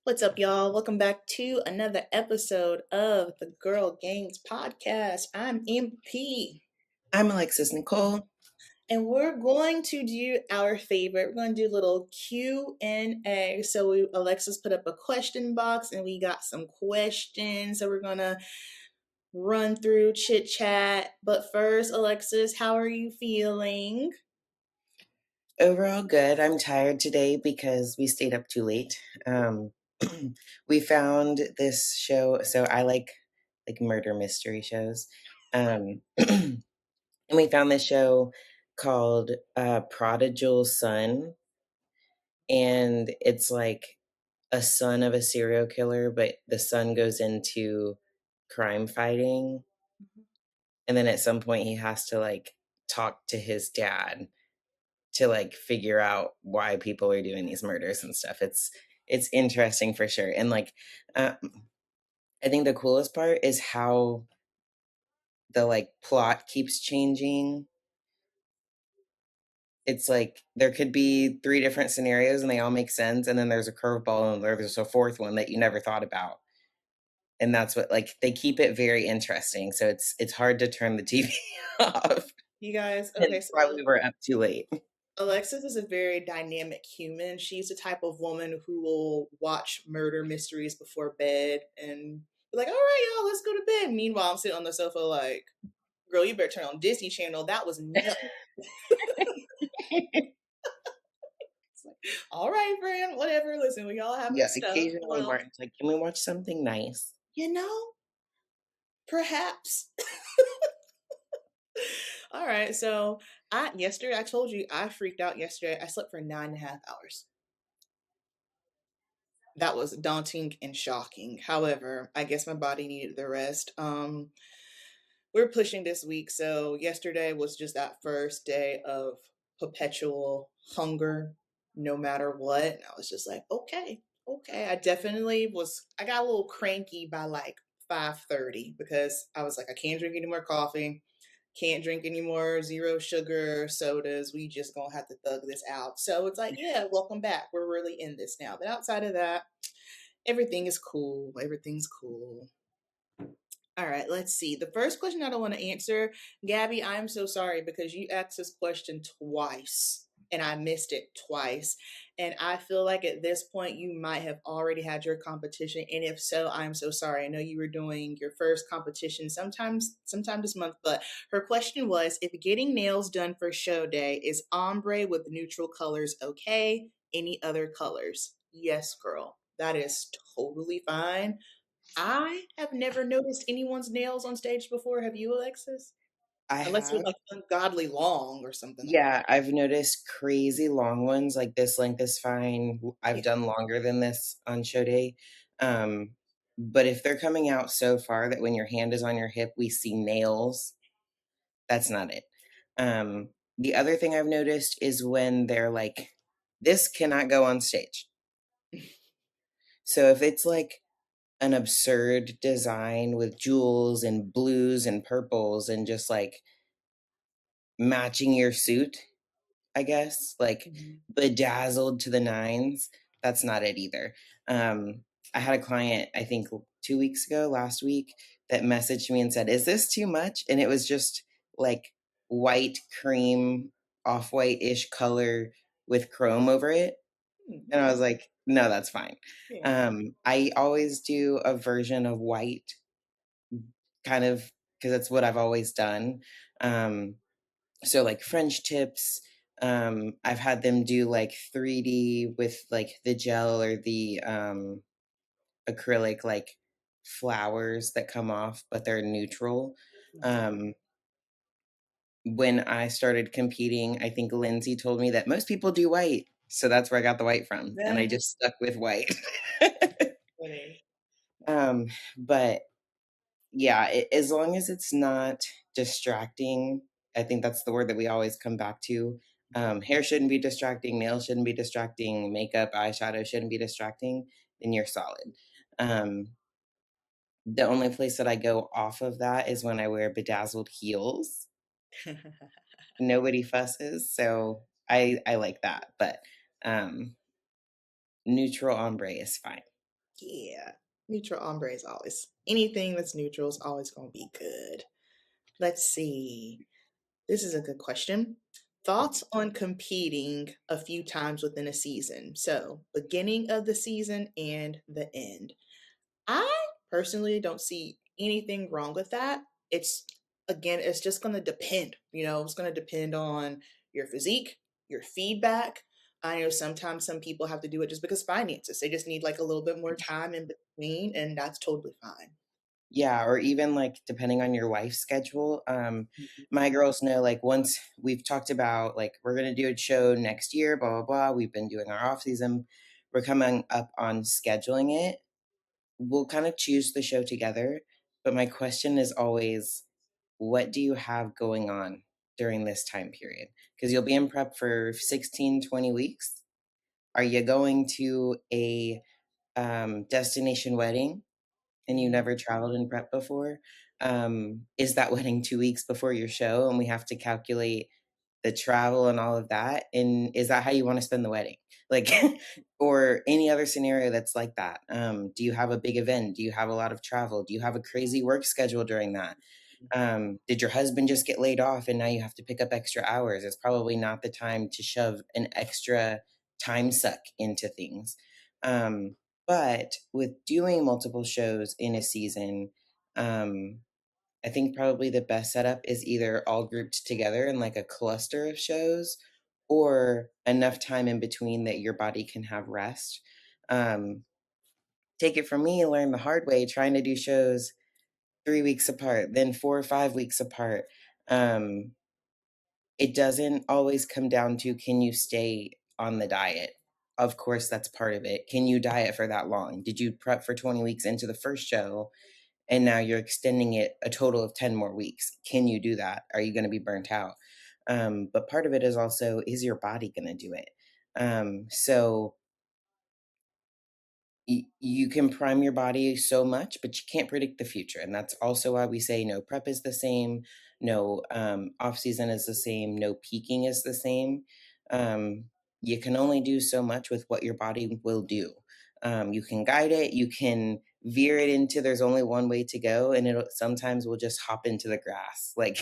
What's up, y'all? Welcome back to another episode of the Girl Gangs podcast. I'm MP, I'm Alexis Nicole. and we're going to do our favorite. We're going to do a little Q&A. So Alexis put up a question box, and we got some questions. So we're gonna run through chit chat. But first, Alexis, how are you feeling? Overall, good. I'm tired today because we stayed up too late. We found this show, so I like murder mystery shows. And we found this show called Prodigal Son, and it's like a son of a serial killer, but the son goes into crime fighting, and then at some point he has to like talk to his dad to like figure out why people are doing these murders and stuff. It's interesting for sure. And like I think the coolest part is how the like plot keeps changing. It's like there could be three different scenarios and they all make sense, and then there's a curveball and there's a fourth one that you never thought about. And that's what, like, they keep it very interesting. So it's hard to turn the TV off. You guys, okay, Hence why we were up too late. Alexis is a very dynamic human. She's the type of woman who will watch murder mysteries before bed and be like, all right, y'all, let's go to bed. Meanwhile, I'm sitting on the sofa like, girl, you better turn on Disney Channel. That was no. Like, all right, friend, whatever. Listen, we all have Yeah, our stuff. occasionally Well, Martin's like, can we watch something nice? Perhaps. All right, so yesterday I told you I freaked out yesterday. I slept for 9.5 hours. That was daunting and shocking. However, I guess my body needed the rest. We're pushing this week, so yesterday was just that first day of perpetual hunger, no matter what. And I was just like, okay, okay. I got a little cranky by like 5:30 because I was like, I can't drink any more coffee, can't drink any more zero sugar sodas. We just gonna have to thug this out. So it's like, yeah, welcome back. We're really in this now. But outside of that, everything is cool. Everything's cool. All right, let's see. The first question I don't want to answer, Gabby, I'm so sorry because you asked this question twice and I missed it twice. And I feel like at this point you might have already had your competition. And if so, I'm so sorry. I know you were doing your first competition sometime this month, but her question was if getting nails done for show day, is ombre with neutral colors okay? Any other colors? Yes, girl. That is totally fine. I have never noticed anyone's nails on stage before. Have you, Alexis? I Unless they're have. like ungodly long or something like Yeah, I've noticed crazy long ones, like this length is fine. I've that. done longer than this on show day. Um, but if they're coming out so far that when your hand is on your hip, we see nails, that's not it. The other thing I've noticed is when they're like, this cannot go on stage. So if it's like an absurd design with jewels and blues and purples and just like matching your suit, I guess, like Mhm. bedazzled to the nines. That's not it either. I had a client, I think 2 weeks ago, last week, that messaged me and said, is this too much? And it was just like white cream, off white ish color with chrome over it. And I Okay. was like, no, that's fine. Yeah. I always do a version of white, kind of, because that's what I've always done. So like French tips, I've had them do like 3D with like the gel or the acrylic, like flowers that come off but they're neutral. um when I started competing, I think Lindsay told me that most people do white, so that's where I got the white from, and I That's just stuck with white. funny. But yeah, as long as it's not distracting, I think that's the word that we always come back to. Hair shouldn't be distracting, nails shouldn't be distracting, makeup, eyeshadow shouldn't be distracting, then you're solid. Um, the only place that I go off of that is when I wear bedazzled heels. Nobody fusses, so I like that. But um, neutral ombre is fine. Yeah. Neutral ombre is always anything that's neutral is always gonna be good. Let's see. This is a good question. Thoughts on competing a few times within a season. So, beginning of the season and the end. I personally don't see anything wrong with that. It's again, it's just going to depend. It's going to depend on your physique, your feedback. I know sometimes some people have to do it just because finances. They just need like a little bit more time in between, and that's totally fine. Yeah, or even like depending on your wife's schedule. Mhm. My girls know like once we've talked about like we're gonna do a show next year, blah blah blah. We've been doing our off season. We're coming up on scheduling it. We'll kind of choose the show together. But my question is always, what do you have going on during this time period? Because you'll be in prep for 16, 20 weeks. Are you going to a destination wedding and you Mhm. never traveled in prep before? Is that wedding 2 weeks before your show and we have to calculate the travel and all of that? And is that how you want to spend the wedding? Like, or any other scenario that's like that? Do you have a big event? Do you have a lot of travel? Do you have a crazy work schedule during that? Did your husband just get laid off and now you have to pick up extra hours? It's probably not the time to shove an extra time suck into things. But with doing multiple shows in a season, um, I think probably the best setup is either all grouped together in like a cluster of shows or enough time in between that your body can have rest. Um, Take it from me, learn the hard way trying to do shows 3 weeks apart, then 4 or 5 weeks apart. Um, it doesn't always come down to can you stay on the diet? Of course, that's part of it. Can you diet for that long? Did you prep for 20 weeks into the first show and now you're extending it a total of 10 more weeks? Can you do that? Are you going to be burnt out? But part of it is also, is your body going to do it? So you can prime your body so much, but you can't predict the future. And that's also why we say no prep is the same, no off season is the same, no peaking is the same. You can only do so much with what your body will do. You can guide it, you can veer it into there's only one way to go, and it sometimes will just hop into the grass. Like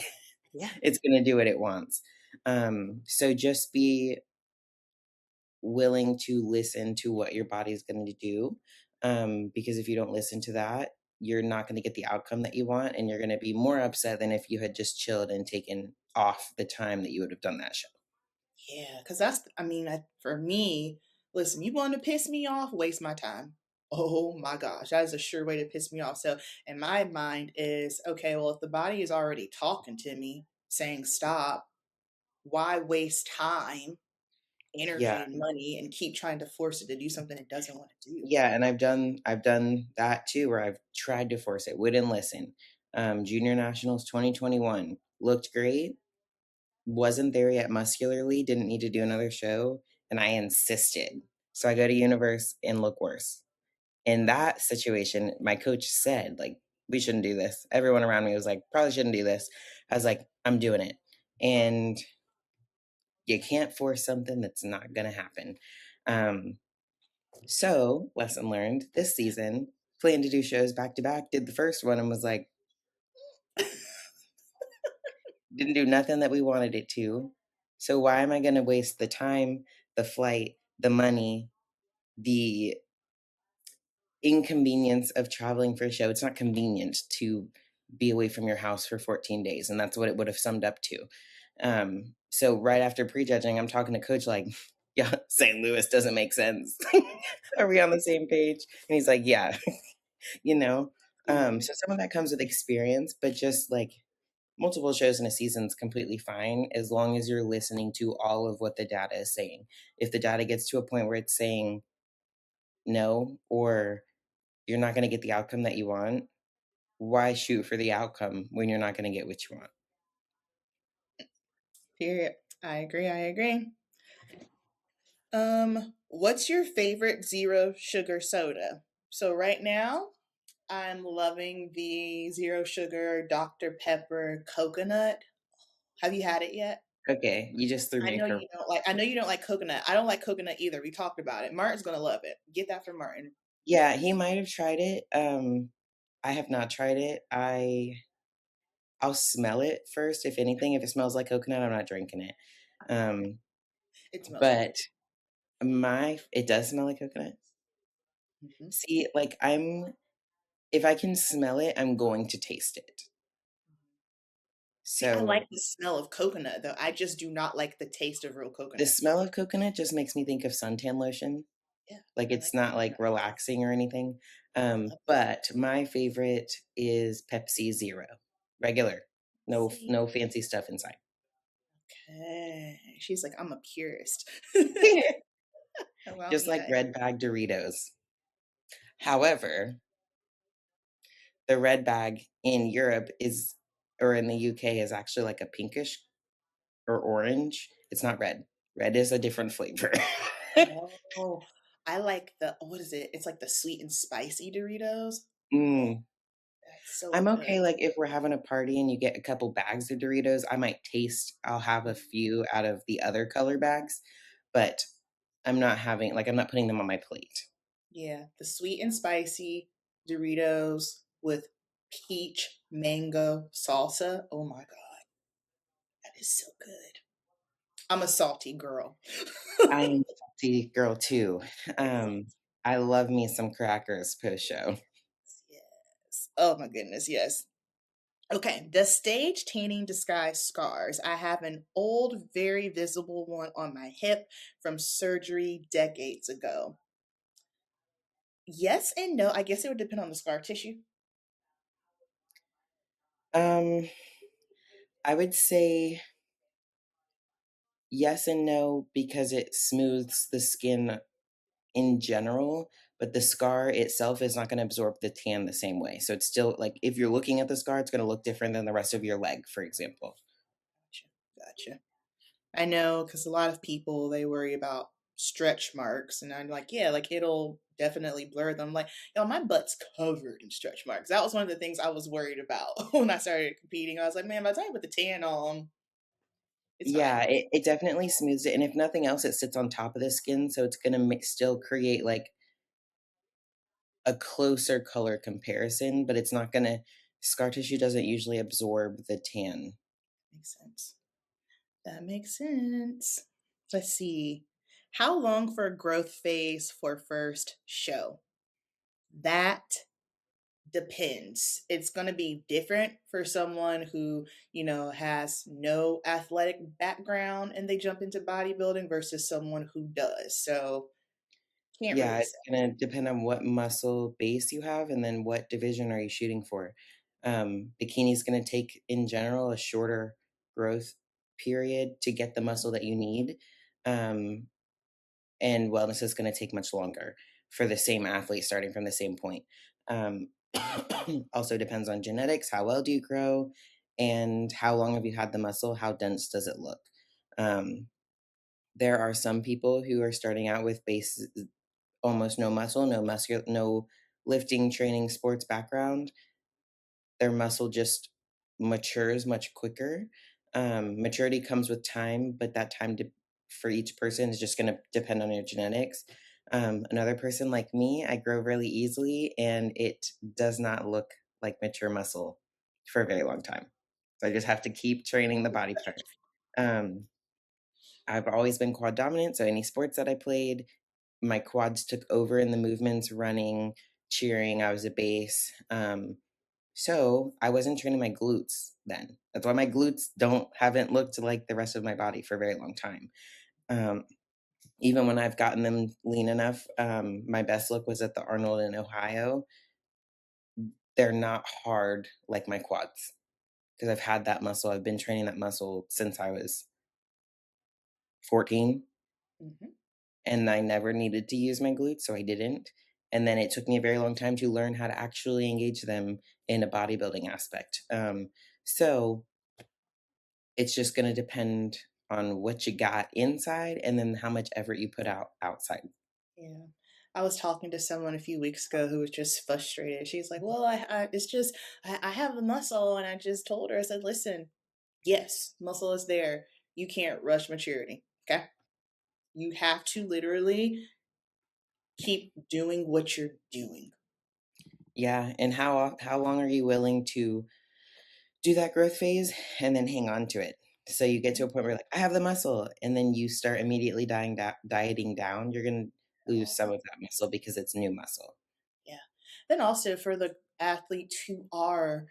Yeah. it's going to do what it wants. So just be willing to listen to what your body's going to do. Because if you don't listen to that, you're not going to get the outcome that you want. And you're going to be more upset than if you had just chilled and taken off the time that you would have done that show. Yeah, because for me, listen, you want to piss me off, waste my time. Oh my gosh, that is a sure way to piss me off. So, in my mind, is okay, well, if the body is already talking to me, saying stop, why waste time, Yeah. energy, and money and keep trying to force it to do something it doesn't want to do? Yeah. And I've done that too, where I've tried to force it, wouldn't listen. Junior Nationals 2021 looked great, wasn't there yet muscularly, didn't need to do another show. And I insisted. So I go to Universe and look worse. In that situation, my coach said, like, we shouldn't do this. Everyone around me was like, probably shouldn't do this. I was like, I'm doing it. And you can't force something that's not going to happen. Um, so, lesson learned this season, planned to do shows back to back, did the first one and was like, didn't do nothing that we wanted it to. So, why am I going to waste the time, the flight, the money, the inconvenience of traveling for a show? It's not convenient to be away from your house for 14 days. And that's what it would have summed up to. So right after prejudging, I'm talking to coach like, yeah, St. Louis doesn't make sense. Are we on the same page? And he's like, yeah, you know. Mhm. So some of that comes with experience, but just like multiple shows in a season is completely fine as long as you're listening to all of what the data is saying. If the data gets to a point where it's saying no, or you're not going to get the outcome that you want, why shoot for the outcome when you're not going to get what you want? Period. I agree. I agree. What's your favorite zero sugar soda? So right now, I'm loving the zero sugar Dr. Pepper coconut. Have you had it yet? Okay, you just threw me a curve. I know you don't like coconut. I don't like coconut either. We talked about it. Martin's gonna love it. Get that for Martin. Yeah, he might have tried it. I have not tried it. I'll smell it first, if anything. If it smells like coconut, I'm not drinking it. Um, It smells like but coconut. my it does smell like coconut. Hmm. See, like if I can smell it, I'm going to taste it. See, I like So the smell of coconut though. I just do not like the taste of real the coconut. smell of coconut just makes me think of suntan lotion. Yeah, Like I it's like not that. like relaxing or anything. Love it. But my favorite is Pepsi Zero, regular, See, no fancy stuff inside. okay. She's like, I'm a purist. Well, Just like yeah. red bag Doritos. However, the red bag in Europe is or in the UK is actually like a pinkish or orange. It's not red. Red is a different flavor. Oh, I like the what is it? It's like the sweet and spicy Doritos. Mm. That's so I'm good. okay, like, if we're having a party and you get a couple bags of Doritos, I'll have a few out of the other color bags, but I'm not putting them on my plate. Yeah, the sweet and spicy Doritos with peach mango salsa. Oh my God, that is so good. I'm a salty girl. I am a salty girl too. Um, Yes, I love me some crackers post-show. yes. Oh my goodness, yes. Okay, does stage tanning disguise scars? I have an old, very visible one on my hip from surgery decades ago. Yes and no. I guess it would depend on the scar tissue. Um, I would say yes and no because it smooths the skin in general, but the scar itself is not gonna absorb the tan the same way, so it's still like, if you're looking at the scar, it's gonna look different than the rest of your leg, for example. Gotcha. Gotcha. I know because a lot of people they worry about stretch marks, and I'm like, yeah, like it'll definitely blur them. Like, yo, my butt's covered in stretch marks. That was one of the things I was worried about when I started competing. I was like, man, by the time I put the tan on, it's fine. Yeah, it definitely smooths it, and if nothing else, it sits on top of the skin, so it's gonna still create, like, a closer color comparison, but it's not gonna scar tissue doesn't usually absorb the tan. Makes sense. That makes sense. Let's see. How long for a growth phase for first show? That depends. It's going to be different for someone who, has no athletic background and they jump into bodybuilding versus someone who does. So, can't Yeah, really it's say. gonna depend on what muscle base you have and then what division are you shooting for. Bikini's gonna take, in general, a shorter growth period to get the muscle that you need, um, and wellness is gonna take much longer for the same athlete starting from the same point. Um, also depends on genetics, how well do you grow, and how long have you had the muscle, how dense does it look? Um, there are some people who are starting out with base almost no muscle, no lifting, training, sports background. Their muscle just matures much quicker. Maturity comes with time, but that time for each person is just going to depend on your genetics. Another person like me, I grow really easily, and it does not look like mature muscle for a very long time. So I just have to keep training the body part. Um, I've always been quad dominant, so any sports that I played, my quads took over in the movements, running, cheering. I was a base. So I wasn't training my glutes then. That's why my glutes don't haven't looked like the rest of my body for a very long time. Um, Even when I've gotten them lean enough, my best look was at the Arnold in Ohio. They're not hard like my quads because I've had that muscle. I've been training that muscle since I was 14. Hmm. And I never needed to use my glutes, so I didn't. And then it took me a very long time to learn how to actually engage them in a bodybuilding aspect. So it's just going to depend on what you got inside and then how much effort you put out outside. Yeah. I was talking to someone a few weeks ago who was just frustrated. She's like, well, it's just, I have the muscle. And I just told her, I said, listen, yes, muscle is there. You can't rush maturity. Okay. You have to literally keep doing what you're doing. Yeah, and how long are you willing to do that growth phase and then hang on to it? So you get to a point where you're like, I have the muscle, and then you start immediately dieting down. You're gonna lose some of that muscle because it's new muscle. Yeah. Then also for the athletes who are,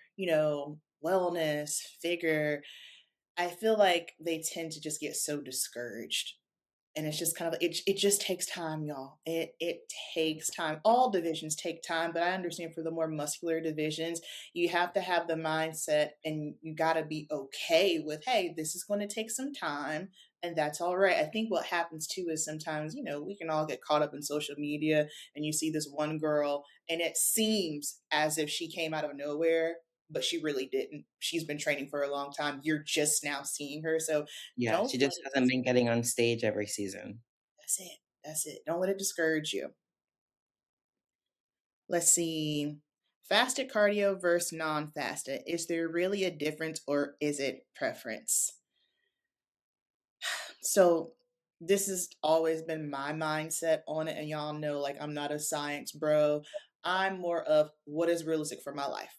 wellness, figure, I feel like they tend to just get so discouraged. And it's just kind of it just takes time, y'all. It takes time. All divisions take time, but I understand for the more muscular divisions, you have to have the mindset and you got to be okay with, hey, this is going to take some time and that's all right. I think what happens too is sometimes, we can all get caught up in social media and you see this one girl and it seems as if she came out of nowhere, but she really didn't. She's been training for a long time. You're just now seeing her. So Yeah, don't she let just it. hasn't been getting on stage every season. That's it. That's it. Don't let it discourage you. Let's see. Fasted cardio versus non fasted. Is there really a difference or is it preference? So, this has always been my mindset on it. And y'all know, like, I'm not a science bro. I'm more of what is realistic for my life.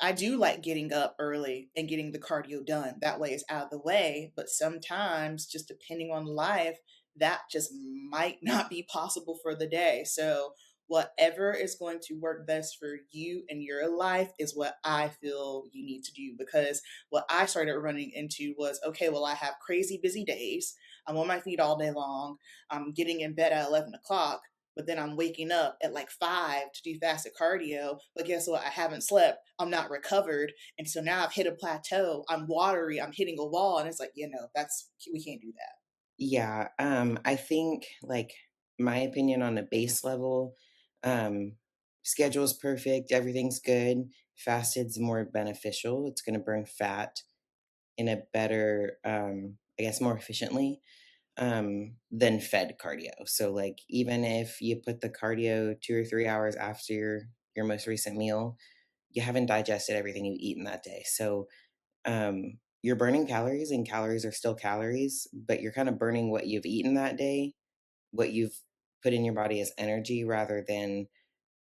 I do like getting up early and getting the cardio done. That way it's out of the way. But sometimes, just depending on life, that just might not be possible for the day. So, whatever is going to work best for you and your life is what I feel you need to do. Because what I started running into was okay, well, I have crazy busy days. I'm on my feet all day long. I'm getting in bed at 11 o'clock, but then I'm waking up at like 5 to do fasted cardio. But guess what? I haven't slept. I'm not recovered. And so now I've hit a plateau. I'm watery. I'm hitting a wall. And it's like, we can't do that. Yeah, I think like my opinion on a base level, um, schedule's perfect, everything's good. Fasted's more beneficial. It's going to burn fat in a better, I guess, more efficiently than fed cardio. So, like, even if you put the cardio 2 or 3 hours after your most recent meal, you haven't digested everything you've eaten that day. So, you're burning calories, and calories are still calories, but you're kind of burning what you've eaten that day, what you've put in your body as energy, rather than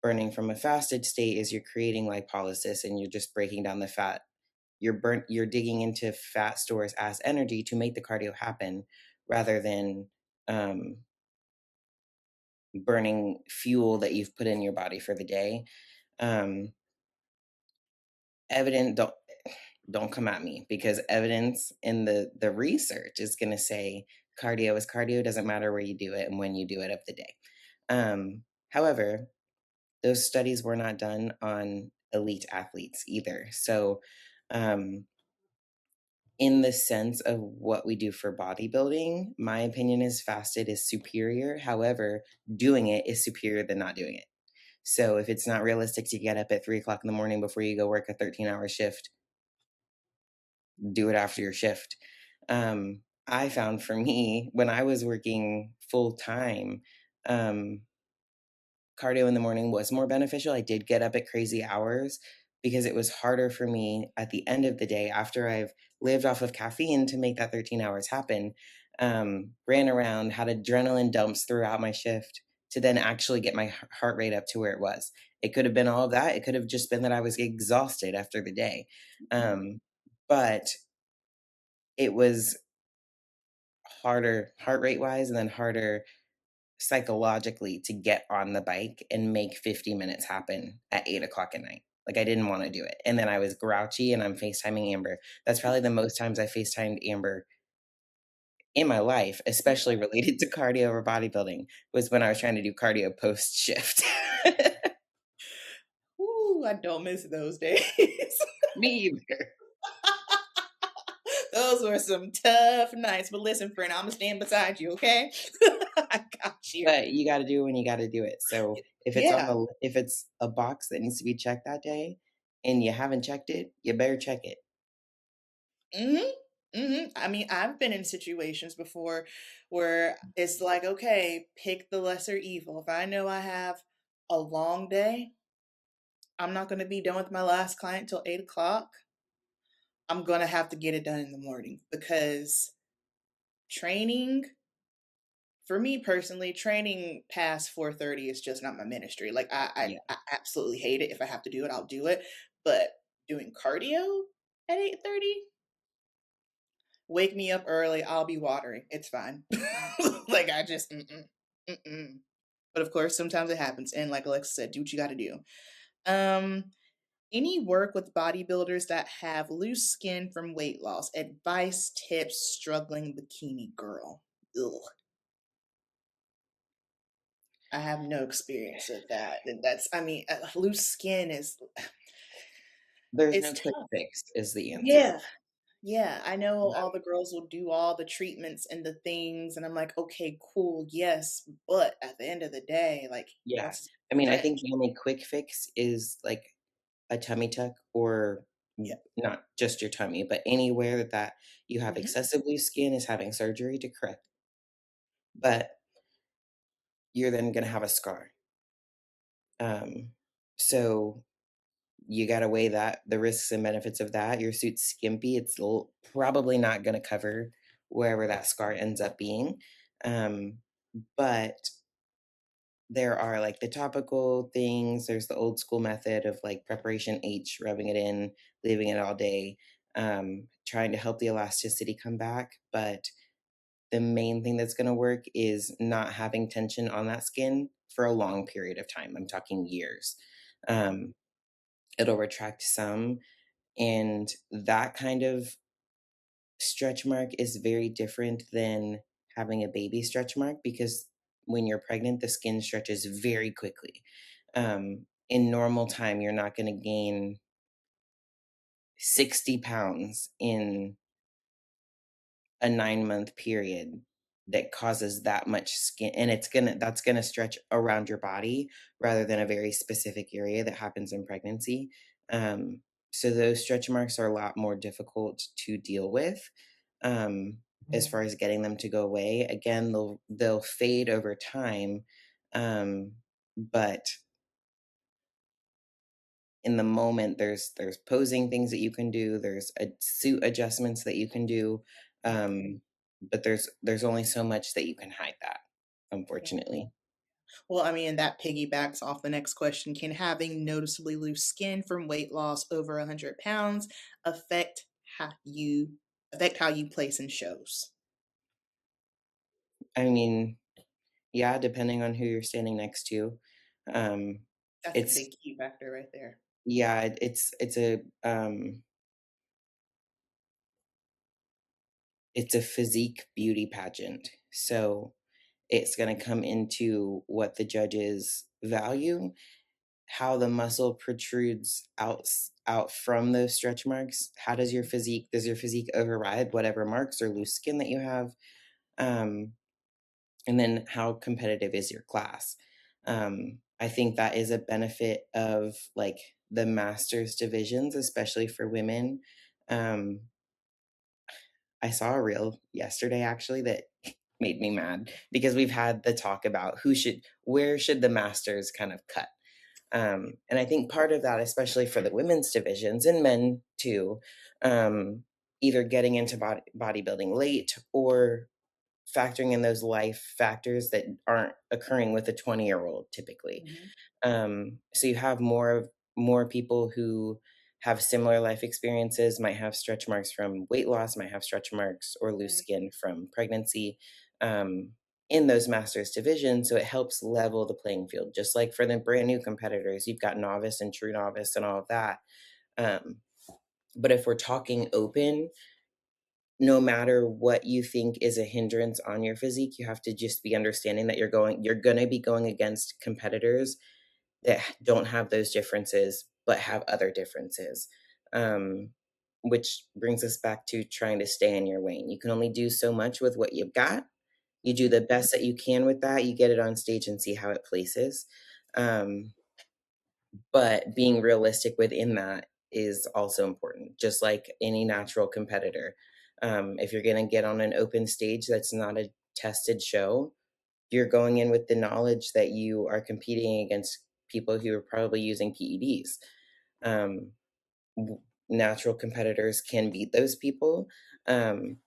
burning from a fasted state is you're creating lipolysis and you're just breaking down the fat. You're digging into fat stores as energy to make the cardio happen rather than um, burning fuel that you've put in your body for the day. Um, evident don't come at me, because evidence in the research is going to say cardio is cardio, doesn't matter where you do it and when you do it of the day. However, those studies were not done on elite athletes either. So um, in the sense of what we do for bodybuilding, my opinion is fasted is superior. However, doing it is superior than not doing it. So if it's not realistic to get up at 3 o'clock in the morning before you go work a 13-hour shift, do it after your shift. I found for me, when I was working full time, um, cardio in the morning was more beneficial. I did get up at crazy hours because it was harder for me at the end of the day after I've lived off of caffeine to make that 13 hours happen. Ran around, had adrenaline dumps throughout my shift to then actually get my heart rate up to where it was. It could have been all of that. It could have just been that I was exhausted after the day. But it was harder heart rate wise and then harder psychologically to get on the bike and make 50 minutes happen at 8 o'clock at night. Like I didn't want to do it. And then I was grouchy and I'm FaceTiming Amber. That's probably the most times I FaceTimed Amber in my life, especially related to cardio or bodybuilding, was when I was trying to do cardio post shift. Ooh, I don't miss those days. Me either. Those were some tough nights. But listen, friend, I'm going to stand beside you, okay? I got you. But you got to do it when you got to do it. So Yeah. if it's a box that needs to be checked that day and you haven't checked it, you better check it. I mean, I've been in situations before where it's like, okay, pick the lesser evil. If I know I have a long day, I'm not going to be done with my last client till 8 o'clock. I'm going to have to get it done in the morning because training for me personally, training past 4:30 is just not my ministry. Like Yeah. I absolutely hate it. If I have to do it, I'll do it. But doing cardio at 8:30, wake me up early. I'll be watering. It's fine. Like I just mm-mm, mm-mm. But of course, sometimes it happens. And like Alexa said, do what you got to do. Um, any work with bodybuilders that have loose skin from weight loss? Advice, tips, struggling bikini girl. Ugh. I have no experience with that. And that's, I mean, loose skin is, There's it's no quick tough. fix is the answer. Yeah. Yeah. I know all Um, the girls will do all the treatments and the things. And I'm like, okay, cool. Yes. But at the end of the day, like, yeah. what's I mean, I say? think the only quick fix is like a tummy tuck or Yeah. not just your tummy, but anywhere that you have Hmm. excessive loose skin is having surgery to correct. But you're then going to have a scar. Um, so you got to weigh that the risks and benefits of that. Your suit's skimpy; it's probably not going to cover wherever that scar ends up being. Um, but there are like the topical things. There's the old school method of like preparation H, rubbing it in, leaving it all day, trying to help the elasticity come back. But the main thing that's going to work is not having tension on that skin for a long period of time. I'm talking years. Um, it'll retract some, and that kind of stretch mark is very different than having a baby stretch mark because when you're pregnant, the skin stretches very quickly. In normal time, you're not going to gain 60 pounds in a 9-month period that causes that much skin, and that's gonna stretch around your body rather than a very specific area that happens in pregnancy. So those stretch marks are a lot more difficult to deal with, as far as getting them to go away. Again, they'll fade over time, but in the moment there's posing things that you can do, there's a suit adjustments that you can do, um, but there's only so much that you can hide that, Yeah. unfortunately. Well, I mean, that piggybacks off the next question. Can having noticeably loose skin from weight loss over 100 pounds affect how you how you place in shows? I mean, yeah, depending on who you're standing next to. um, That's a it's big key factor right there. yeah, it's a physique beauty pageant, so it's going to come into what the judges value, how the muscle protrudes out from those stretch marks. How does your physique override whatever marks or loose skin that you have? Um, and then how competitive is your class? I think that is a benefit of like the masters divisions, especially for women. Um, I saw a reel yesterday actually that made me mad because we've had the talk about where should the masters kind of cut. And I think part of that, especially for the women's divisions and men too, um, either getting into bodybuilding late or factoring in those life factors that aren't occurring with a 20-year-old typically. Mhm. So you have more people who have similar life experiences, might have stretch marks from weight loss, might have stretch marks or loose Right. skin from pregnancy, um, in those masters divisions. So it helps level the playing field. Just like for the brand new competitors, you've got novice and true novice and all of that. Um, but if we're talking open, no matter what you think is a hindrance on your physique, you have to just be understanding that you're going to be going against competitors that don't have those differences but have other differences. um, which brings us back to trying to stay in your lane. You can only do so much with what you've got. You do Mhm. the best that you can with that. You get it on stage and see how it places. um, but being realistic within that is also important, just like any natural competitor. If you're going to get on an open stage that's not a tested show, you're going in with the knowledge that you are competing against people who are probably using PEDs. Um, Natural competitors can beat those people. Um,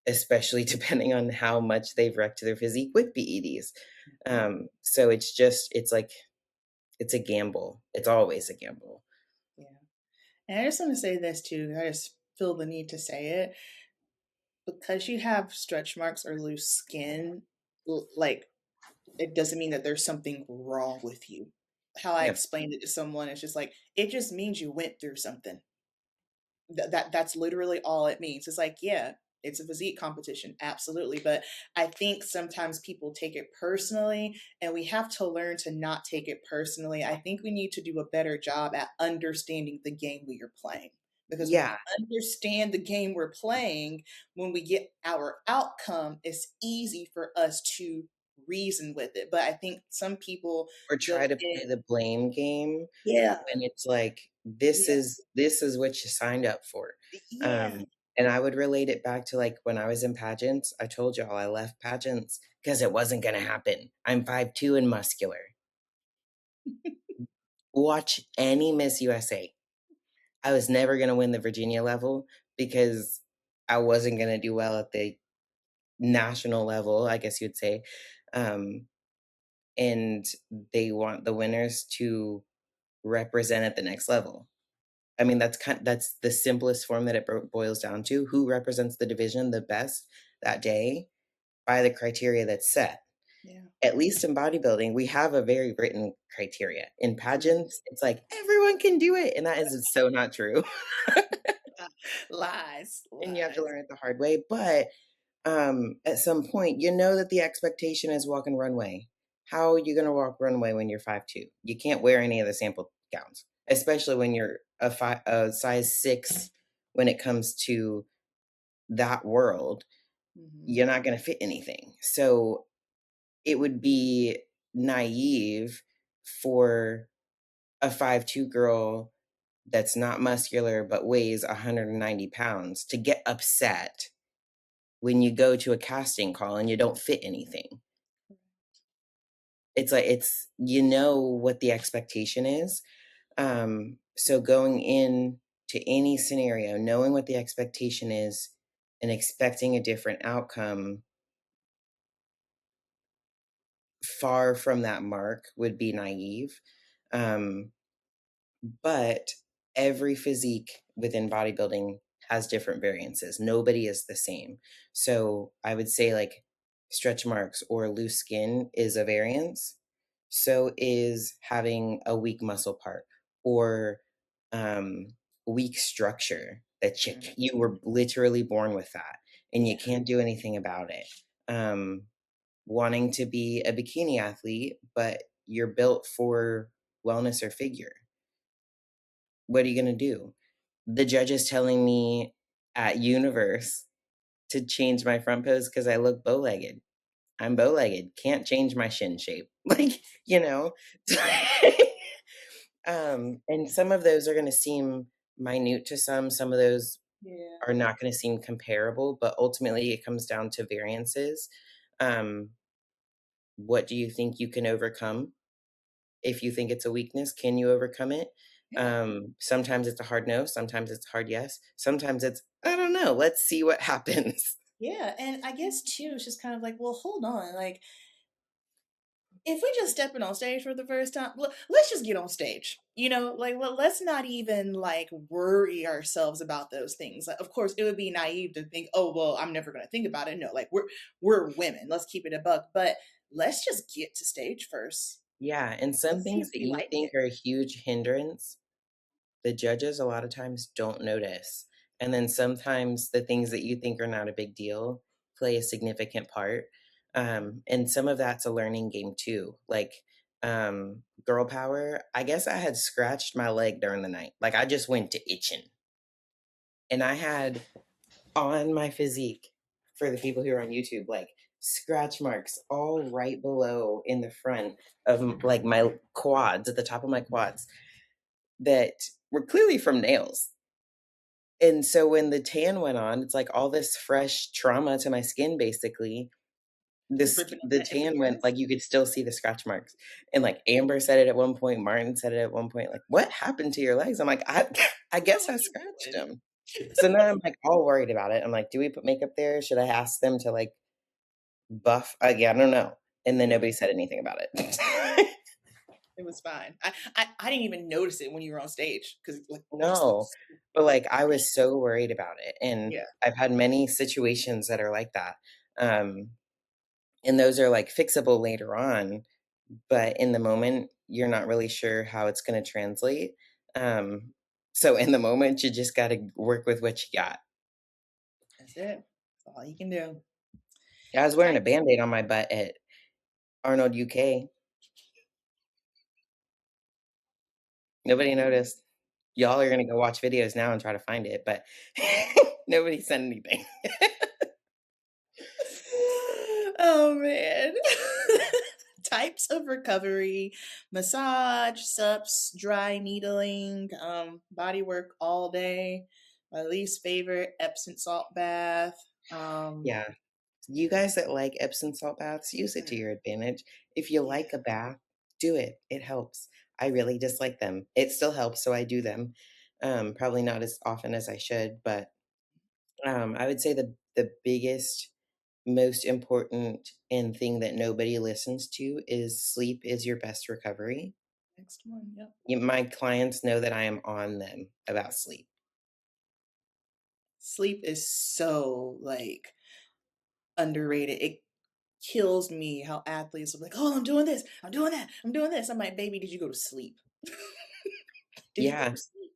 especially depending on how much they've wrecked their physique with PEDs. So it's like, it's a gamble. It's always a gamble. Yeah. And I just want to say this too. I just feel the need to say it because you have stretch marks or loose skin. Like it doesn't mean that there's something wrong with you. How I Yeah. explained it to someone is just like it just means you went through something. That's literally all it means. It's like, yeah, it's a physique competition, absolutely. But I think sometimes people take it personally, and we have to learn to not take it personally. I think we need to do a better job at understanding the game we are playing. Because when Yeah. we understand the game we're playing, when we get our outcome, it's easy for us to reason with it. But I think some people Or go try to in, play the blame game yeah, when it's like, yeah, this is what you signed up for. yeah, Um, and I would relate it back to, like, when I was in pageants. I told y'all I left pageants because it wasn't gonna happen. I'm 5'2" and muscular. Watch any Miss USA. I was never gonna win the Virginia level because I wasn't gonna do well at the national level, I guess you'd say. Um, and they want the winners to represent at the next level. I mean, that's the simplest form that it boils down to. Who represents the division the best that day by the criteria that's set. yeah. At least in bodybuilding, we have a very written criteria. In Mhm. pageants, it's like everyone can do it, and that is so not true. Lies, And you have to lies. learn it the hard way. But at some point, you know that the expectation is walking runway. How are you going to walk runway when you're 5'2"? You can't wear any of the sample gowns, especially when you're a size 6 when it comes to that world. Mhm. You're not going to fit anything. So it would be naive for a 5'2" girl that's not muscular but weighs 190 pounds to get upset when you go to a casting call and you don't fit anything. It's like, it's, you know what the expectation is. So going in to any scenario, knowing what the expectation is and expecting a different outcome far from that mark would be naive. Um, but every physique within bodybuilding has different variances. Nobody is the same. So I would say, like, stretch marks or loose skin is a variance. So is having a weak muscle part or um, weak structure that Mhm. you were literally born with that and you Yeah. can't do anything about it. Wanting to be a bikini athlete, but you're built for wellness or figure. What are you gonna do? The judge is telling me at Universe to change my front pose because I look bow-legged. I'm bow-legged, can't change my shin shape. Like, you know? And some of those are gonna seem minute to some of those Yeah. are not gonna seem comparable, but ultimately it comes down to variances. Um, what do you think you can overcome? If you think it's a weakness, can you overcome it? Yeah. Sometimes it's a hard no, sometimes it's a hard yes, sometimes it's, I don't know, let's see what happens. Yeah. And I guess too, it's just kind of like, well, hold on. Like, if we just stepping on stage for the first time, let's just get on stage. Like let's not even like worry ourselves about those things. Like, of course, it would be naive to think, oh well, I'm never going to think about it. No, like we're women. Let's keep it a buck. But let's just get to stage first. Yeah, and some Let's see things if that we you like think it. are a huge hindrance, the judges a lot of times don't notice. And then sometimes the things that you think are not a big deal play a significant part. And some of that's a learning game too. Like, girl power, I guess I had scratched my leg during the night. Like, I just went to itching. And I had on my physique, for the people who are on YouTube, like, scratch marks all right below in the front of like my quads, at the top of my quads, that were clearly from nails. And so when the tan went on, it's like all this fresh trauma to my skin basically. Just ripping up The that tan went, epidermis. like, you could still see the scratch marks. And like Amber said it at one point, Martin said it at one point, like, "What happened to your legs?" I'm like, I What guess were I you scratched doing? them. So now I'm, like, all worried about it. I'm like, "Do we put makeup there? Should I ask them to, like, buff?" Yeah, I don't know. And then Yeah, nobody said anything about it. it was fine. I didn't even notice it when you were on stage because like you just looked No, so but, like, I clean. was so worried about it, and Yeah, I've had many situations that are like that, um, and those are, like, fixable later on, but in the moment, you're not really sure how it's gonna translate, um, so in the moment, you just gotta work with what you got. that's it. That's all you can do. Yeah, I was wearing a Types. Band-Aid on my butt at Arnold UK. Nobody noticed. Y'all are gonna go watch videos now and try to find it, but nobody said anything. Oh man. Types of recovery: massage, sups, dry needling, body work all day. My least favorite, Epsom salt bath. Um, Yeah. You guys that like Epsom salt baths, use it to mm, your advantage. If you yeah, like a bath, do it. It helps. I really dislike them. It still helps, so I do them. Probably not as often as I should, but I would say the biggest, most important and thing that nobody listens to is sleep is your best recovery. next one. Yep. My clients know that I am on them about sleep. Sleep is so like underrated. It kills me how athletes are like, "Oh, I'm doing this, I'm doing that, I'm doing this." I'm like, "Baby, did you go to sleep? Did you go Yeah, to sleep?"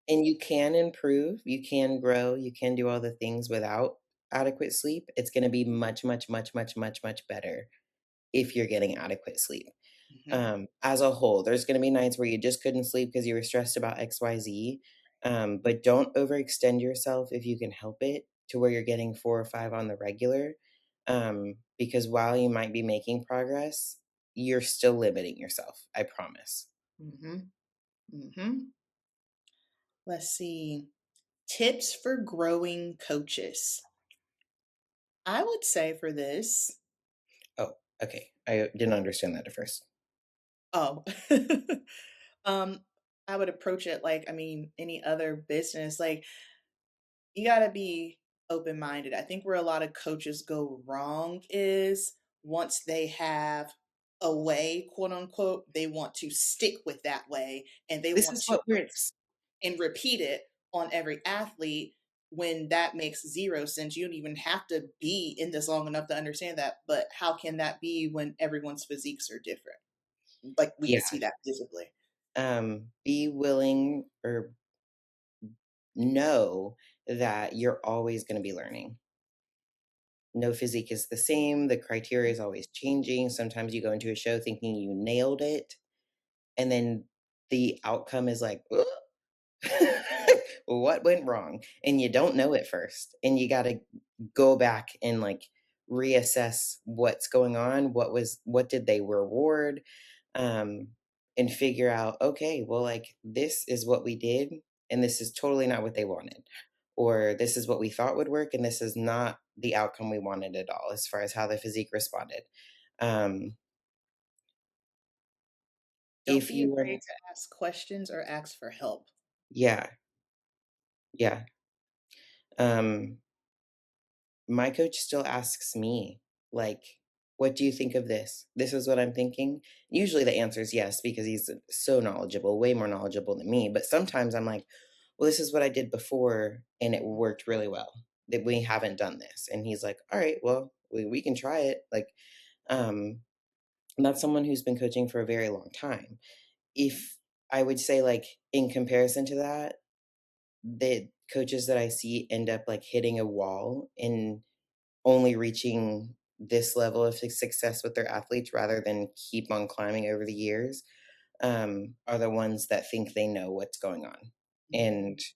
and you can improve, you can grow, you can do all the things without adequate sleep. It's gonna be much, much, much, much, much, much better if you're getting adequate sleep. Mhm, As a whole, there's gonna be nights where you just couldn't sleep because you were stressed about XYZ, but don't overextend yourself if you can help it to where you're getting 4 or 5 on the regular, because while you might be making progress, you're still limiting yourself, I promise. mhm, mhm. Let's see. Tips for growing coaches. I would say for this, Oh, okay. I didn't understand that at first. oh, um, I would approach it like, I mean, any other business. Like, you got to be open minded. I think where a lot of coaches go wrong is once they have a way, quote unquote, they want to stick with that way and they This want is to what works. and repeat it on every athlete when that makes zero sense. You don't even have to be in this long enough to understand that. But how can that be when everyone's physiques are different? Like we can Yeah. see that visibly. Be willing or know that you're always gonna be learning. No physique is the same, the criteria is always changing. Sometimes you go into a show thinking you nailed it, and then the outcome is like, "Ugh." What went wrong? And you don't know at first, and you gotta go back and, like, reassess what's going on, what did they reward, um, and figure out, "Okay, well, like, this is what we did, and this is totally not what they wanted." Or, "This is what we thought would work, and this is not the outcome we wanted at all," as far as how the physique responded. Um, Don't if be you are afraid to ask questions or ask for help. Yeah, yeah. Um My coach still asks me, like, "What do you think of this? This is what I'm thinking." Usually the answer is yes, because he's so knowledgeable, way more knowledgeable than me. But sometimes I'm like, "Well, this is what I did before, and it worked really well. That we haven't done this." And he's like, "All right, well, we can try it." Like, and that's someone who's been coaching for a very long time. If I would say, like, in comparison to that, the coaches that I see end up like hitting a wall and only reaching this level of success with their athletes rather than keep on climbing over the years, are the ones that think they know what's going on. And Mhm.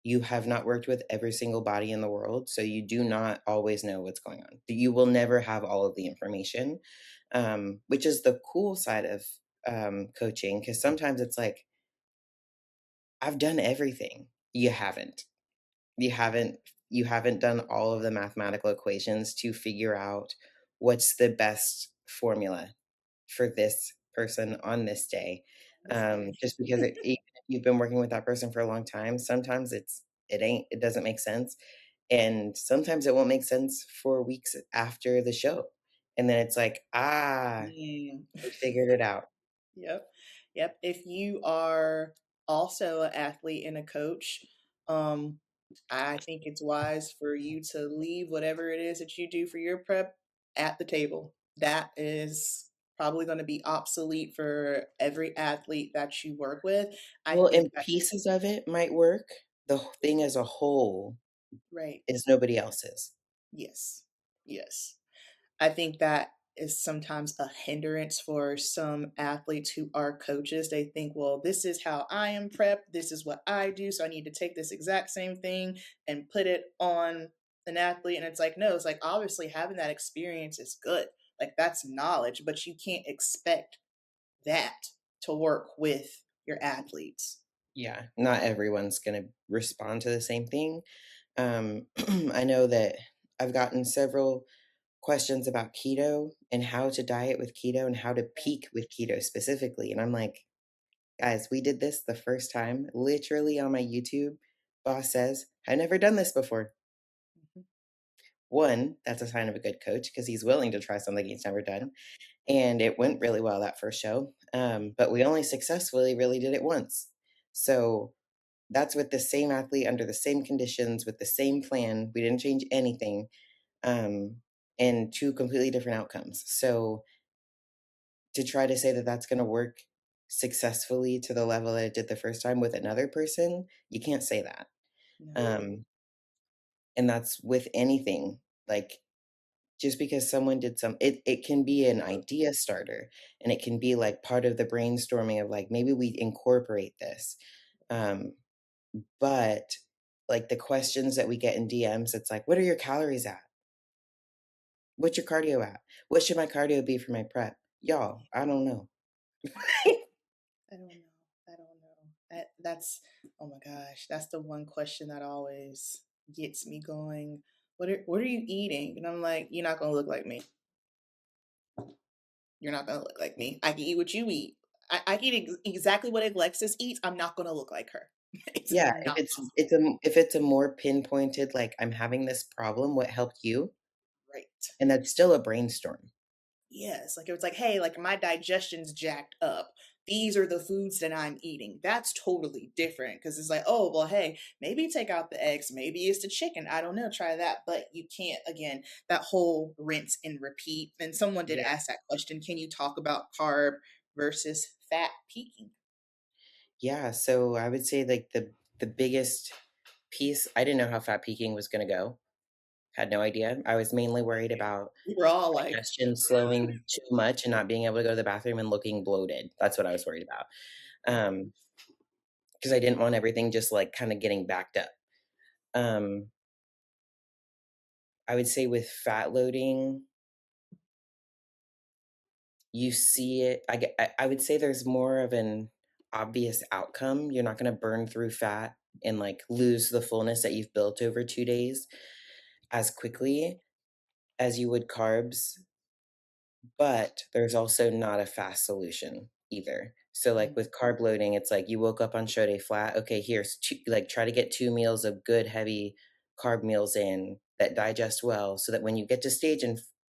you have not worked with every single body in the world, so you do not always know what's going on. You will never have all of the information, which is the cool side of coaching, because sometimes it's like, I've done everything. You haven't. You haven't you haven't done all of the mathematical equations to figure out what's the best formula for this person on this day. This day. Just because even if you've been working with that person for a long time, sometimes it doesn't make sense. And sometimes it won't make sense for weeks after the show. And then it's like, ah, Mm. I figured it out. Yep. Yep. If you are also an athlete and a coach, um, I think it's wise for you to leave whatever it is that you do for your prep at the table. That is probably going to be obsolete for every athlete that you work with. I Well, think and that, pieces of it might work. The thing as a whole right. is nobody else's. Yes. Yes. I think that is sometimes a hindrance for some athletes who are coaches. They think, well, this is how I am prepped. This is what I do. So I need to take this exact same thing and put it on an athlete. And it's like, no, it's like obviously having that experience is good. Like that's knowledge, but you can't expect that to work with your athletes. Yeah, not everyone's gonna respond to the same thing. I know that I've gotten several questions about keto and how to diet with keto and how to peak with keto specifically. And I'm like, guys, we did this the first time, literally on my YouTube. Boss says, I've never done this before. Mhm. One, that's a sign of a good coach because he's willing to try something he's never done. And it went really well that first show. But we only successfully really did it once. So that's with the same athlete under the same conditions with the same plan. We didn't change anything, and two completely different outcomes. So to try to say that that's going to work successfully to the level that it did the first time with another person, you can't say that. No. Um, and that's with anything. Like just because someone did it can be an idea starter, and it can be like part of the brainstorming of like maybe we incorporate this. Um, but like the questions that we get in DMs, it's like, what are your calories at? What's your cardio at? What should my cardio be for my prep? Y'all, I don't know. I don't know. I don't know. That's oh my gosh, that's the one question that always gets me going. What are you eating? And I'm like, you're not gonna look like me. You're not gonna look like me. I can eat what you eat. I can eat exactly what Alexis eats. I'm not gonna look like her. It's Yeah, not possible. if it's a more pinpointed, like I'm having this problem, what helped you? Right. And that's still a brainstorm. Yes, like it was like, hey, like my digestion's jacked up. These are the foods that I'm eating. That's totally different because it's like, oh, well, hey, maybe take out the eggs, maybe it's the chicken. I don't know, try that. But you can't, again, that whole rinse and repeat. And someone did Yeah. ask that question, can you talk about carb versus fat peaking? Yeah, so I would say like the biggest piece, I didn't know how fat peaking was gonna go. Had no idea. I was mainly worried about We were all like, digestion slowing too much and not being able to go to the bathroom and looking bloated. That's what I was worried about. Because I didn't want everything just like kind of getting backed up. Um, I would say with fat loading, you see it. I would say there's more of an obvious outcome. You're not going to burn through fat and like lose the fullness that you've built over 2 days as quickly as you would carbs. But there's also not a fast solution either. So, like mm, with carb loading, it's like you woke up on show day flat. Okay, here's two, like try to get 2 meals of good, heavy carb meals in that digest well so that when you get to stage in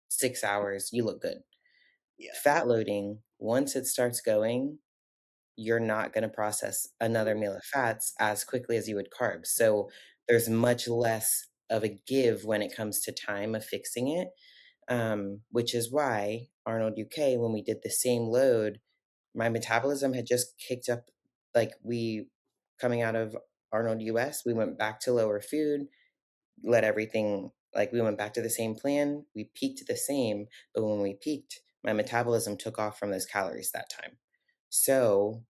6 hours, you look good. yeah, Fat loading, once it starts going, you're not going to process another meal of fats as quickly as you would carbs. So, there's much less of a give when it comes to time of fixing it, which is why Arnold UK, when we did the same load, my metabolism had just kicked up. Like we coming out of Arnold US, we went back to lower food, let everything like we went back to the same plan. We peaked the same, but when we peaked, my metabolism took off from those calories that time. So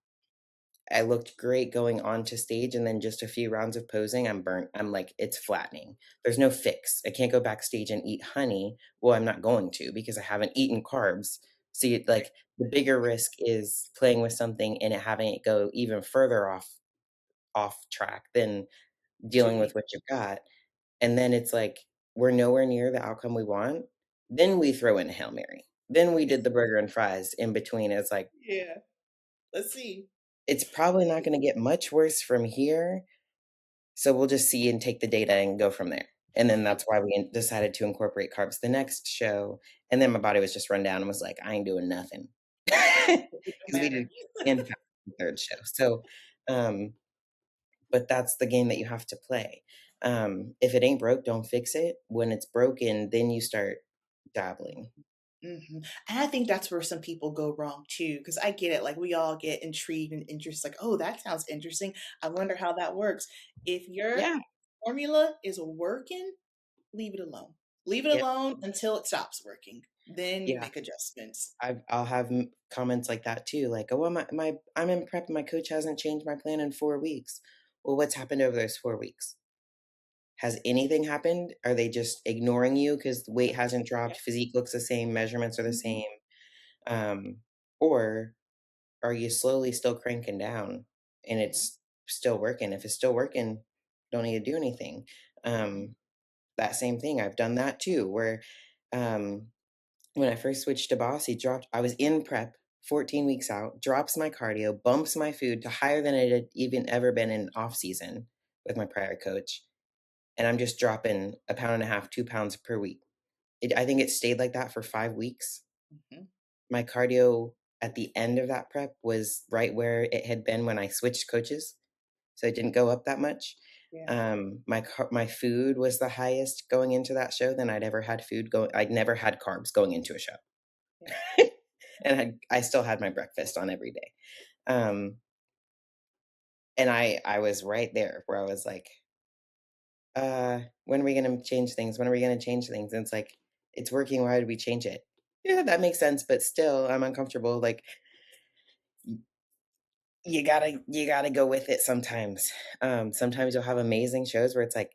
I looked great going on to stage, and then just a few rounds of posing, I'm burnt. I'm like, it's flattening. There's no fix. I can't go backstage and eat honey. Well, I'm not going to because I haven't eaten carbs. See, right, like the bigger risk is playing with something and it having it go even further off track than too dealing many. with what you've got. And then it's like we're nowhere near the outcome we want. Then we throw in a Hail Mary. Then we did the burger and fries in between. It's like Yeah, let's see. it's probably not going to get much worse from here, So we'll just see and take the data and go from there. And then Mhm. that's why we decided to incorporate carbs the next show. And then my body was just run down and was like, I ain't doing nothing. It don't Because we did matter. in fact the third show. So, um, but that's the game that you have to play. If it ain't broke, don't fix it. When it's broken, then you start dabbling. Mhm. And I think that's where some people go wrong too, because I get it. Like we all get intrigued and interested, like, oh, that sounds interesting. I wonder how that works. If your Yeah. formula is working, leave it alone. Leave it Yep. alone until it stops working. Then Yeah. make adjustments. I'll have comments like that too. Like, oh, well, I'm in prep. And my coach hasn't changed my plan in 4 weeks. Well, what's happened over those 4 weeks? Has anything happened? Are they just ignoring you because the weight hasn't dropped, Yep. physique looks the same, measurements are the Mhm. same? Um, or are you slowly still cranking down and Mhm. it's still working? If it's still working, don't need to do anything. Mhm. That same thing, I've done that too, where um, when I first switched to Boss, he dropped, I was in prep 14 weeks out, drops my cardio, bumps my food to higher than it had even ever been in off season with my prior coach. And I'm just dropping a pound and a half, 2 pounds per week. I think it stayed like that for 5 weeks. Mhm. My cardio at the end of that prep was right where it had been when I switched coaches, so it didn't go up that much. Yeah. My food was the highest going into that show than I'd ever had food go I'd never had carbs going into a show. Yeah. And I still had my breakfast on every day. Um, and I was right there where I was like, when are we gonna change things? When are we gonna change things? And it's like, it's working, why would we change it? Yeah, that makes sense, but still, I'm uncomfortable. Like, you gotta go with it sometimes. Sometimes you'll have amazing shows where it's like,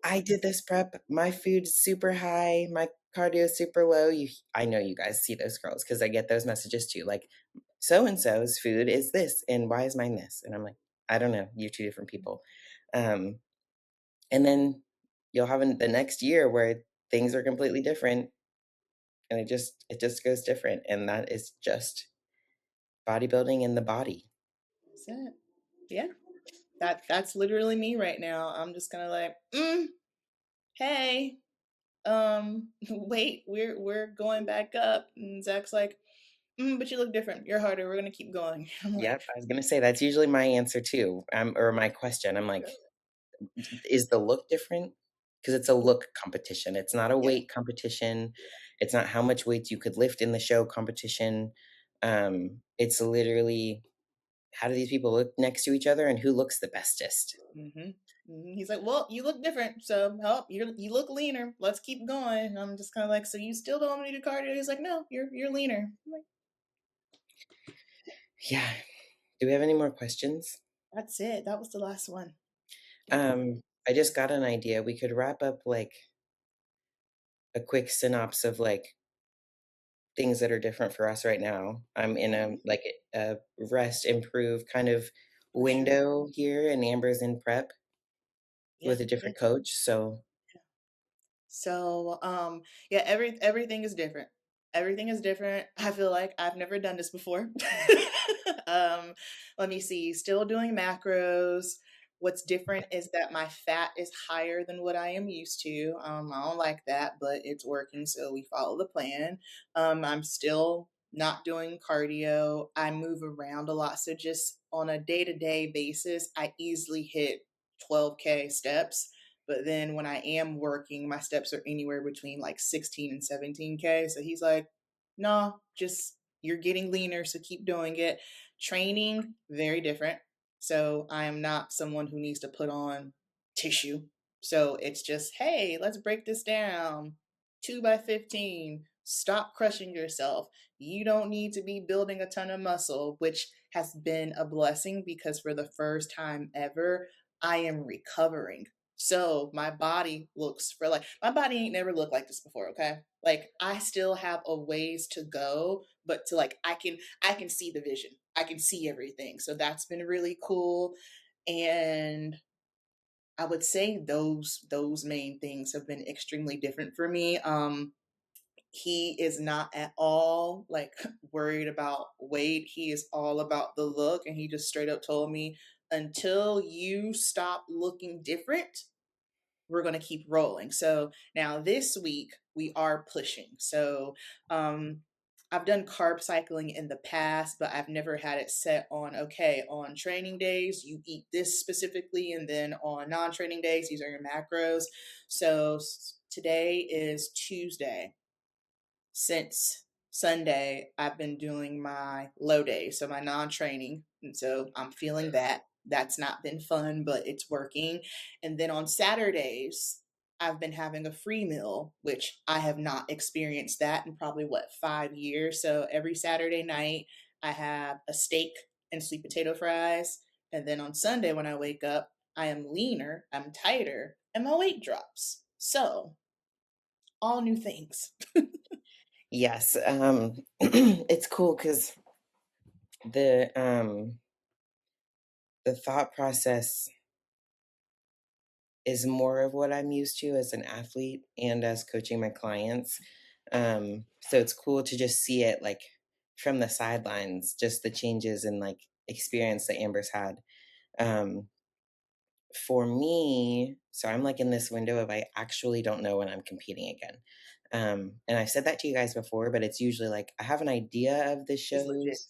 I did this prep, my food's super high, my cardio is super low. I know you guys see those girls because I get those messages too. Like, so and so's food is this, and why is mine this? And I'm like, I don't know, you're two different people. Um, and then you'll have the next year where things are completely different, and it just goes different, and that is just bodybuilding in the body. That's it. Yeah. That's literally me right now. I'm just gonna like, hey, wait, we're going back up. And Zach's like, but you look different. You're harder. We're gonna keep going. I'm like, Yep, I was gonna say that's usually my answer too, or my question. I'm like, is the look different? Because it's a look competition. It's not a yeah. weight competition. It's not how much weight you could lift in the show competition. It's literally how do these people look next to each other and who looks the bestest. hmm He's like, well, you look different, so help. You look leaner. Let's keep going. And I'm just kind of like, so you still don't want me to do cardio? He's like, no, you're leaner. I'm like, Yeah. Do we have any more questions? that's it. That was the last one. I just got an idea. We could wrap up like a quick synopsis of like things that are different for us right now. I'm in a Okay, like a rest improve kind of for sure. window here, and Amber's in prep Yeah, with a yeah. different coach. So So, yeah, everything is different. Everything is different. I feel like I've never done this before. um, Let me see. Still doing macros. What's different is that my fat is higher than what I am used to. I don't like that, but it's working, so we follow the plan. I'm still not doing cardio. I move around a lot, so just on a day-to-day basis, I easily hit 12K steps, but then when I am working, my steps are anywhere between like 16 and 17K. So he's like, no, just you're getting leaner, so keep doing it. Training, very different. So I am not someone who needs to put on tissue. So it's just, hey, let's break this down. 2 by 15. Stop crushing yourself. You don't need to be building a ton of muscle, which has been a blessing because for the first time ever, I am recovering. So my body looks for like my body ain't never looked like this before, okay? Like I still have a ways to go, but to like I can see the vision. I can see everything. So that's been really cool. And I would say those main things have been extremely different for me. He is not at all like worried about weight. He is all about the look. And he just straight up told me, until you stop looking different, we're going to keep rolling. So now this week we are pushing. So I've done carb cycling in the past, but I've never had it set on, okay, on training days, you eat this specifically. And then on non training days, these are your macros. So today is Tuesday. Since Sunday, I've been doing my low days, so my non training. And so I'm feeling that. That's not been fun, but it's working. And then on Saturdays, I've been having a free meal, which I have not experienced that in probably 5 years. So every Saturday night, I have a steak and sweet potato fries. And then on Sunday, when I wake up, I am leaner, I'm tighter, and my weight drops. So, all new things. Yes, it's cool because the um, the thought process is more of what I'm used to as an athlete and as coaching my clients. So it's cool to just see it like from the sidelines, just the changes and like experience that Amber's had. Um, for me, so I'm like in this window of I actually don't know when I'm competing again. And I've said that to you guys before, but it's usually like I have an idea of the It's legit. shows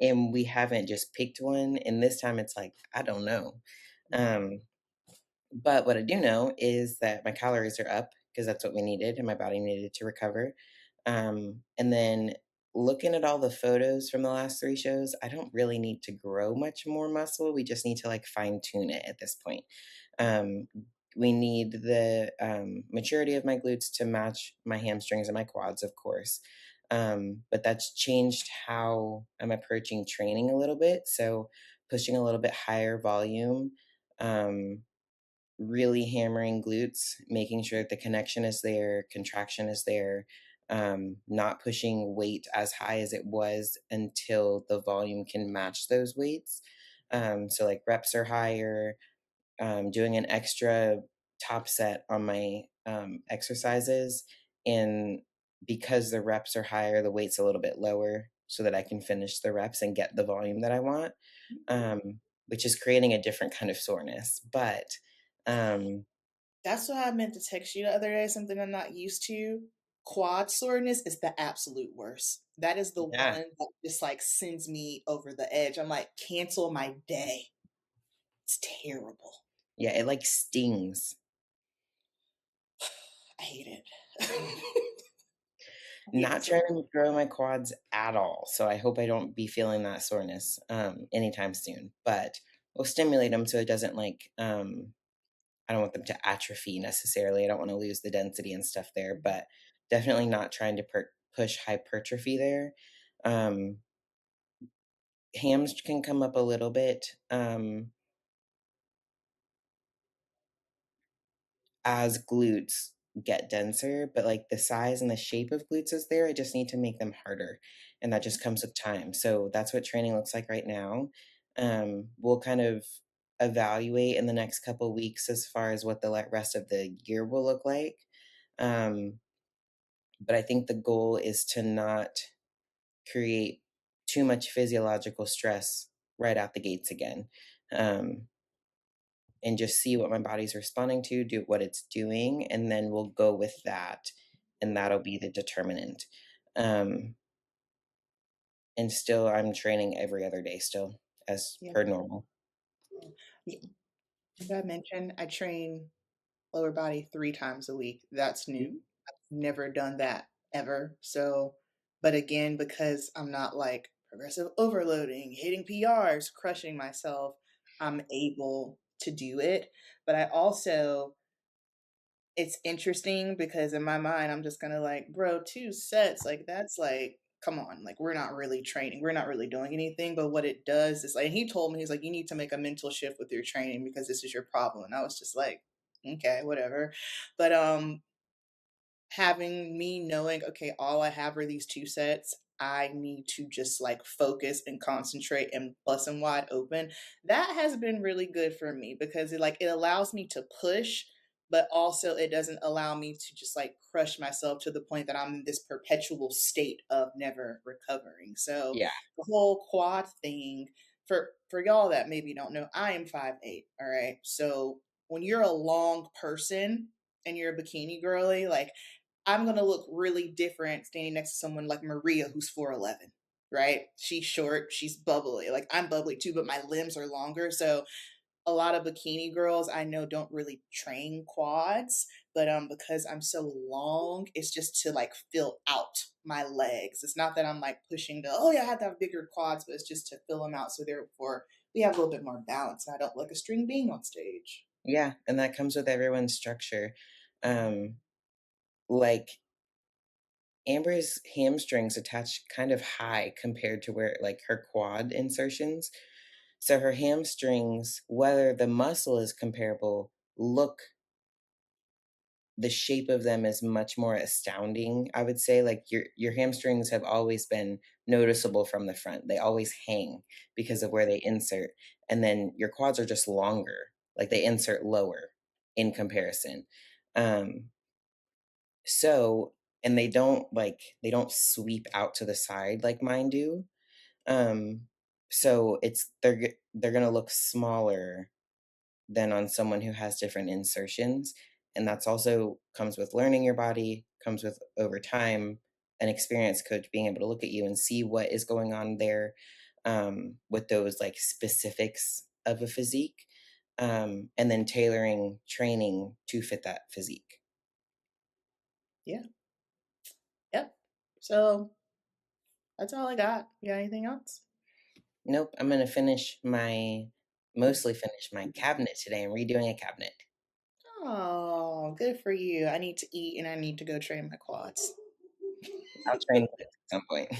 and we haven't just picked one. And this time it's like, I don't know. Um, but what I do know is that my calories are up because that's what we needed and my body needed to recover. And then looking at all the photos from the last three shows, I don't really need to grow much more muscle. We just need to like fine tune it at this point. Um, we need the maturity of my glutes to match my hamstrings and my quads, of course. But that's changed how I'm approaching training a little bit. So pushing a little bit higher volume. Really hammering glutes, making sure that the connection is there, contraction is there, not pushing weight as high as it was until the volume can match those weights. So, like reps are higher, doing an extra top set on my exercises. And because the reps are higher, the weight's a little bit lower so that I can finish the reps and get the volume that I want, which is creating a different kind of soreness. But um, That's what I meant to text you the other day, something I'm not used to. Quad soreness is the absolute worst. That is the yeah, one that just like sends me over the edge. I'm like, cancel my day. It's terrible. yeah, it like stings. I hate it. I hate it Not so trying to grow my quads at all, so I hope I don't be feeling that soreness anytime soon. But we'll stimulate them so it doesn't like I don't want them to atrophy necessarily. I don't want to lose the density and stuff there, but definitely not trying to push hypertrophy there. Um, hams can come up a little bit. As glutes get denser, but like the size and the shape of glutes is there. I just need to make them harder. And that just comes with time. So that's what training looks like right now. We'll kind of evaluate in the next couple weeks as far as what the rest of the year will look like. Um, but I think the goal is to not create too much physiological stress right out the gates again. Um, and just see what my body's responding to, do what it's doing, and then we'll go with that, and that'll be the determinant. Um, and still, I'm training every other day still, as yeah. per normal. Yeah. As I mentioned, I train lower body 3 times a week. That's new. I've never done that ever. So, but again, because I'm not like progressive overloading, hitting PRs, crushing myself, I'm able to do it. But I also, it's interesting because in my mind, I'm just gonna like, bro, 2 sets, like that's like, come on, like we're not really training, we're not really doing anything. But what it does is like, and he told me, he's like, you need to make a mental shift with your training because this is your problem. And I was just like, okay, whatever. But having me knowing, okay, all I have are these 2 sets. I need to just like focus and concentrate and bust them wide open. That has been really good for me because it allows me to push but also it doesn't allow me to just like crush myself to the point that I'm in this perpetual state of never recovering. So Yeah. the whole quad thing, for y'all that maybe don't know, I am 5'8". All right. So when you're a long person and you're a bikini girly, like I'm gonna look really different standing next to someone like Maria who's 4'11". Right? She's short, she's bubbly. Like I'm bubbly too, but my limbs are longer. So a lot of bikini girls I know don't really train quads, but because I'm so long, it's just to like fill out my legs. It's not that I'm like pushing to, oh yeah, I have to have bigger quads, but it's just to fill them out so therefore we have a little bit more balance and I don't look a string bean on stage. Yeah, and that comes with everyone's structure. Um, like Amber's hamstrings attach kind of high compared to where like her quad insertions. So her hamstrings, whether the muscle is comparable, look the shape of them is much more astounding. I would say like your hamstrings have always been noticeable from the front. They always hang because of where they insert. And then your quads are just longer. Like they insert lower in comparison. Um so and they don't sweep out to the side like mine do. Um so they're going to look smaller than on someone who has different insertions. And that's also comes with learning your body, comes with over time, an experienced coach being able to look at you and see what is going on there with those like specifics of a physique, and then tailoring training to fit that physique. Yeah. Yep. So that's all I got. You got anything else? Nope, I'm going to mostly finish my cabinet today. I'm redoing a cabinet. Oh, good for you. I need to eat and I need to go train my quads. I'll train with it at some point.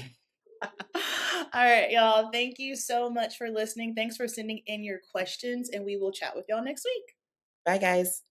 All right, y'all. Thank you so much for listening. Thanks for sending in your questions, and we will chat with y'all next week. Bye, guys.